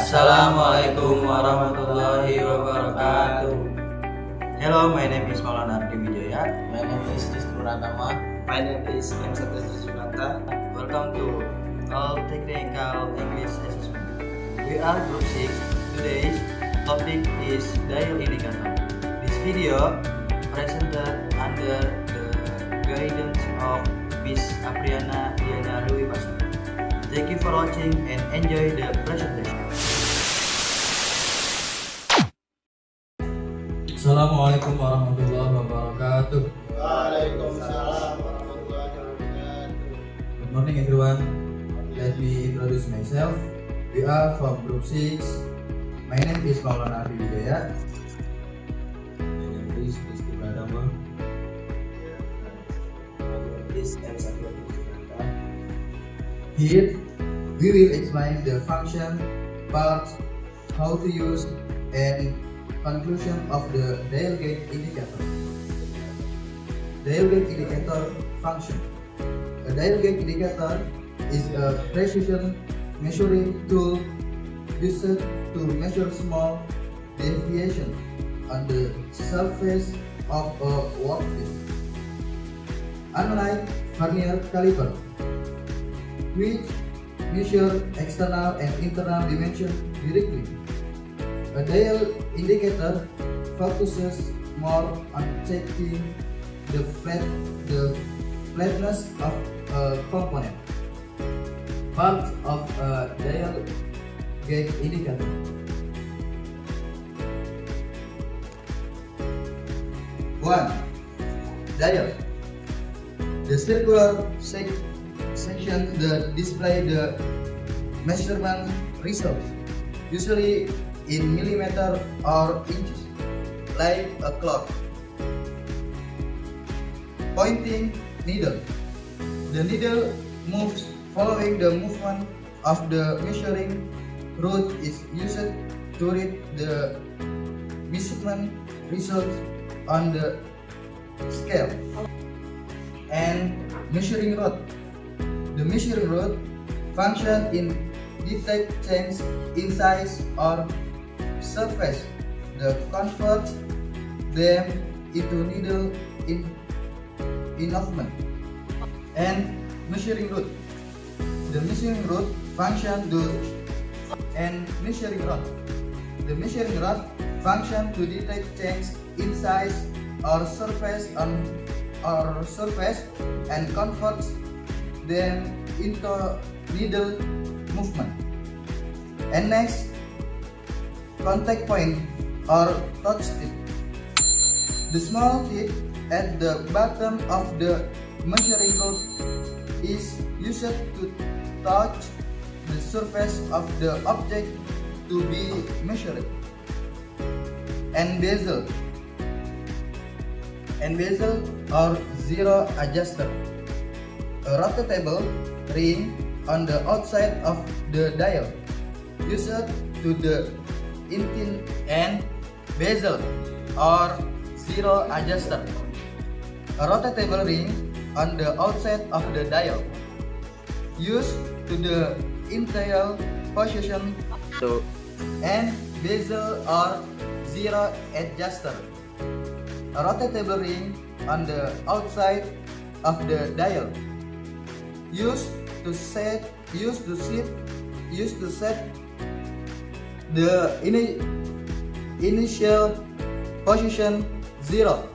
Assalamualaikum warahmatullahi wabarakatuh. Hello, my name is Maulana Ardi Wijaya. My name is Rizky Pratama. My name is M. Junanta. Welcome to All Technical English Assessment. We are Group 6. Today's topic is dial indicator. This video presented under the guidance of Miss Apriana Diana Rui Pastor. Thank you for watching and enjoy the presentation. Assalamualaikum warahmatullahi wabarakatuh. Waalaikumsalam warahmatullahi wabarakatuh. Good morning everyone. Let me introduce myself. We are from Group 6. My name is Maulana Ardi Wijaya. My name is Rizky Pratama. My name is M. Junanta. Here we will explain the function, parts, how to use, and conclusion of the dial gauge indicator. Dial gauge indicator function. A dial gauge indicator is a precision measuring tool used to measure small deviation on the surface of a workpiece. Unlike vernier caliper, which measure external and internal dimension directly, a dial indicator focuses more on checking the flatness of a component. Parts of a dial gauge indicator. 1. Dial. The circular section that display the measurement result, usually in millimeter or inches, like a clock. Pointing needle. The needle moves following the movement of the measuring rod is used to read the measurement results on the scale. And measuring rod. The measuring rod function in detect change in size or surface that converts them into needle enough. And measuring rod. The measuring rod function to The measuring rod function to detect change in size or surface and converts them into needle movement. And next, contact point or touch tip. The small tip at the bottom of the measuring rod is used to touch the surface of the object to be measured. And bezel or zero adjuster. A rotatable ring on the outside of the dial, used to the intent. And bezel or zero adjuster. A rotatable ring on the outside of the dial, used to the initial position. And bezel or zero adjuster. A rotatable ring on the outside of the dial, used to set the initial position 0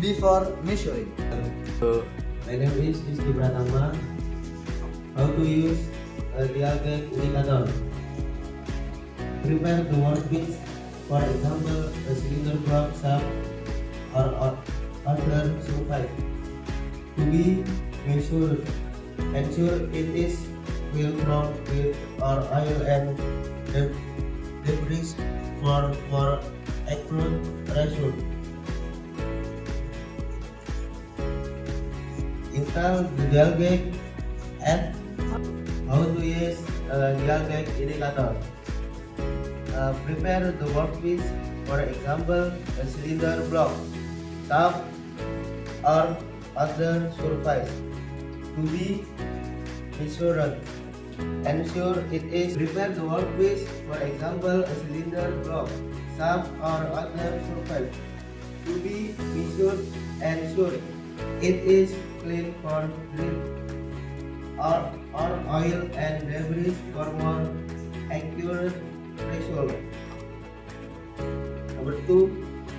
before measuring. My name is Rizky Pratama. How to use a dial gauge indicator. Prepare the workpiece, for example, a cylinder block, shaft, or other surface to be measured. Ensure it is free from grit or oil and debris for more accurate result. Install the dial gauge and how to use a dial gauge indicator. Prepare the workpiece, for example, a cylinder block, shaft, or other surface to be measured. ensure it is prepare the workpiece, for example, a cylinder block, shaft or other surface, to be measured and ensure it is clean for grit or oil and debris for more accurate result. Number 2,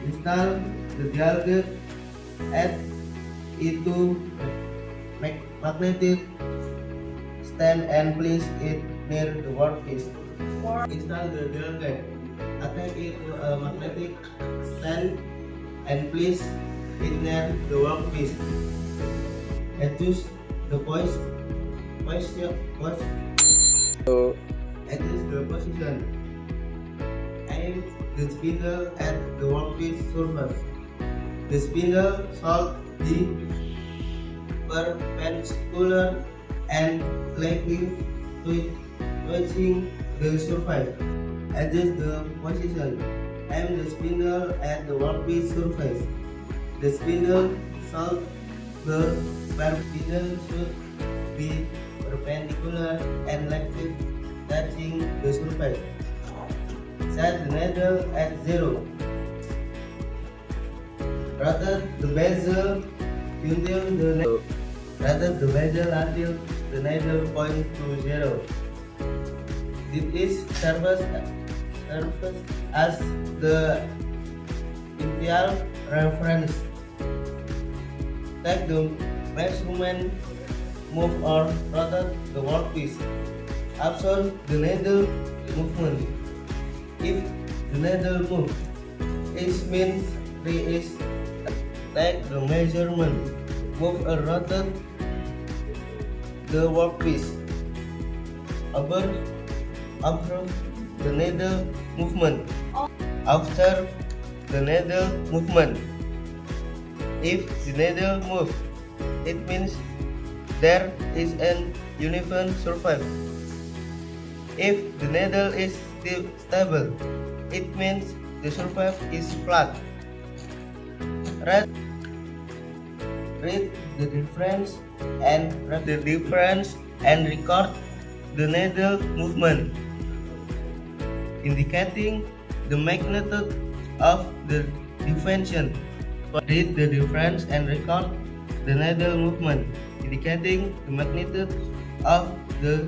install the dial gauge at itu magnetic stand and place it near the workpiece. Install the dial gauge. Attach it to a magnetic stand and place it near the workpiece. Adjust the position. Aim the spindle at the workpiece surface. The spindle should be perpendicular and slightly touching the surface. Adjust the position. Aim the spindle at the workpiece surface. The spindle should be perpendicular and slightly touching the surface. Set the needle at 0. Rotate the bezel until the needle points to 0. This is serves as the ideal reference. Take the measurement, move or rotate the workpiece. Observe the needle movement. If the needle moves, it means there is. Take the measurement, move or rotate the workpiece. Observe the needle movement. Observe the needle movement. If the needle moves, it means there is an uneven surface. If the needle is still stable, it means the surface is flat. Read the difference and record the needle movement, indicating the magnitude of the deviation. Read the difference and record the needle movement, indicating the magnitude of the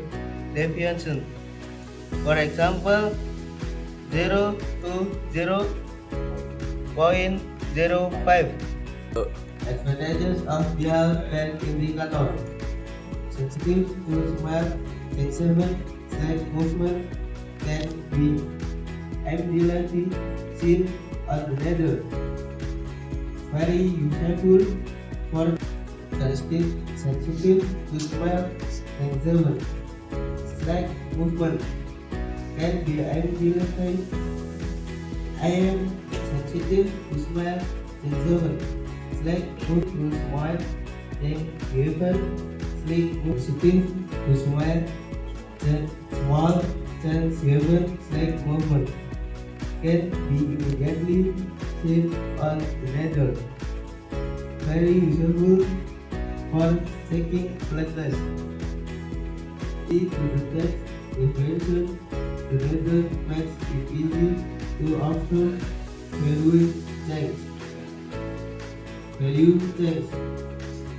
deviation. For example, 0 to 0.05. Advantages of dial gauge indicator: sensitive to smell, sensation, slight movement can be immediately seen on the needle. Very useful for sensitive to smell, sensation, slight movement can be immediately. I am sensitive to smell, sensation. Slight movement to smile and given slight sensitive to smile small given slight movement can be immediately seen on the needle. Very useful for checking blood test. To detect deviation, the needle makes it easy to observe value change.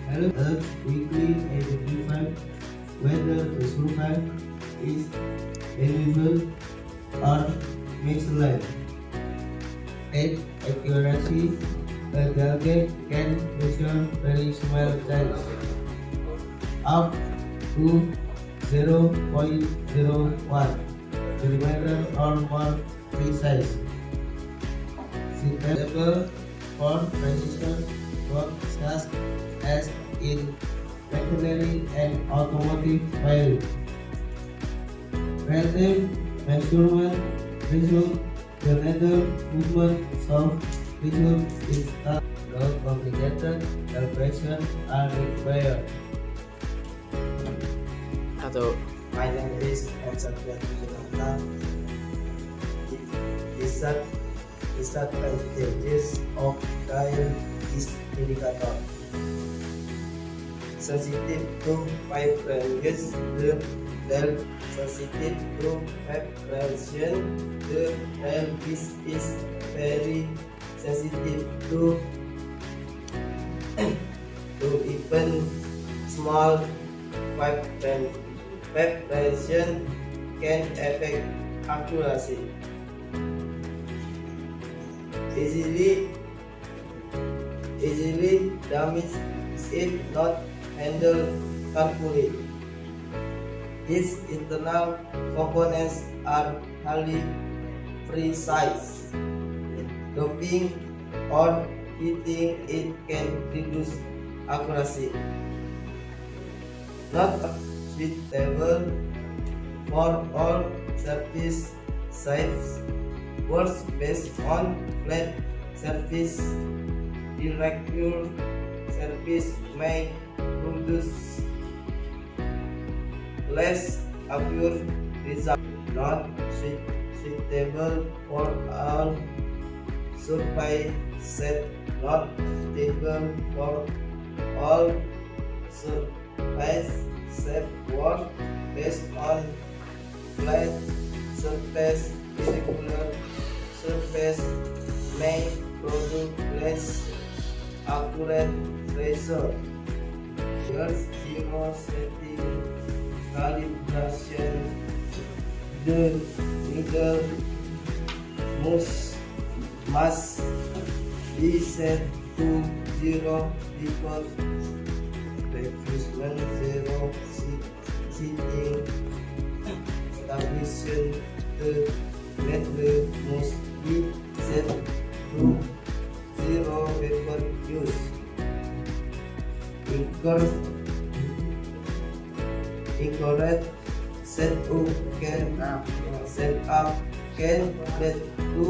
Help us quickly identify whether the surface is uneven or misaligned. At accuracy, a dial gauge can measure very small change up to 0.01 millimeter or more precise. Suitable for precision work such as in machinery and automotive wiring. Relative measurement result the needle movement solve result is not no complicated calculation are required. My name is Satya Junanta. Disadvantages of dial is indicator. Sensitive to vibration, the they're sensitive to vibration. The rail is very sensitive to even small vibration can affect accuracy. Easily damage if not handled carefully. Its internal components are highly precise. Doping or heating it can reduce accuracy. Not suitable for all surface shapes. Works based on flat surface. Irregular surface may produce less accurate results. Not suitable for all surfaces. Not suitable for all surface shape. Work based on flat surface. Irregular surface may produce less accurate result. Here's zero setting calibration. The needle must be set to 0 because replacement 0 sitting establishing the needle must be set to 0 before use. Incorrect setup can lead to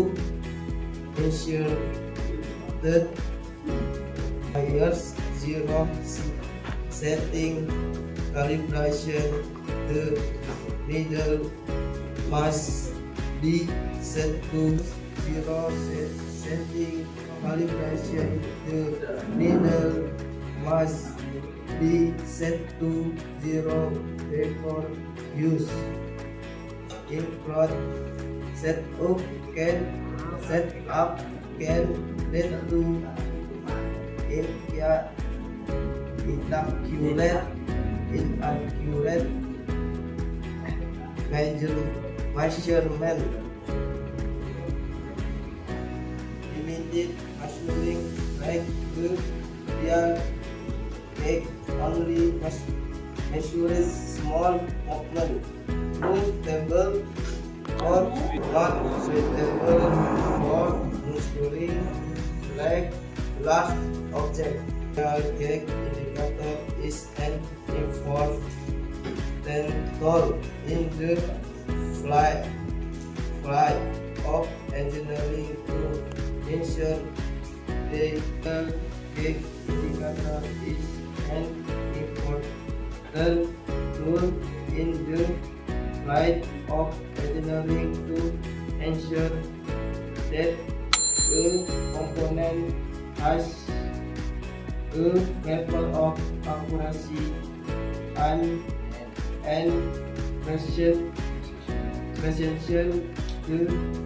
ensure that buyers 0 setting calibration. The needle must be set to 0 setting calibration. The needle must be set to 0 before use. Incorrect setup can lead to inaccurate measurement. Limited measuring like the real cake only measures small movement. Stable or not suitable for measuring like large object. Real cake indicator is an important tool in the flight of engineering to ensure the cake indicator is an important tool in the flight of engineering to ensure that the component has a level of accuracy and precision. The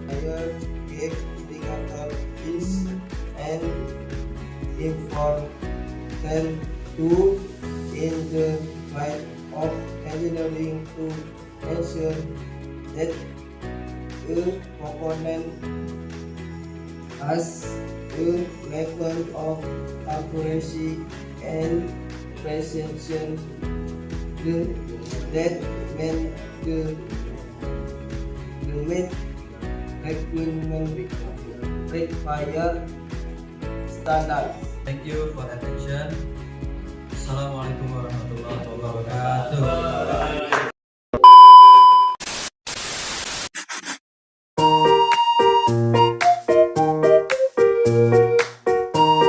higher cake indicator is an important tool in the flight of engineering to ensure that a component has a level of accuracy and precision that meet the required standards. Thank you for attention. Assalamualaikum.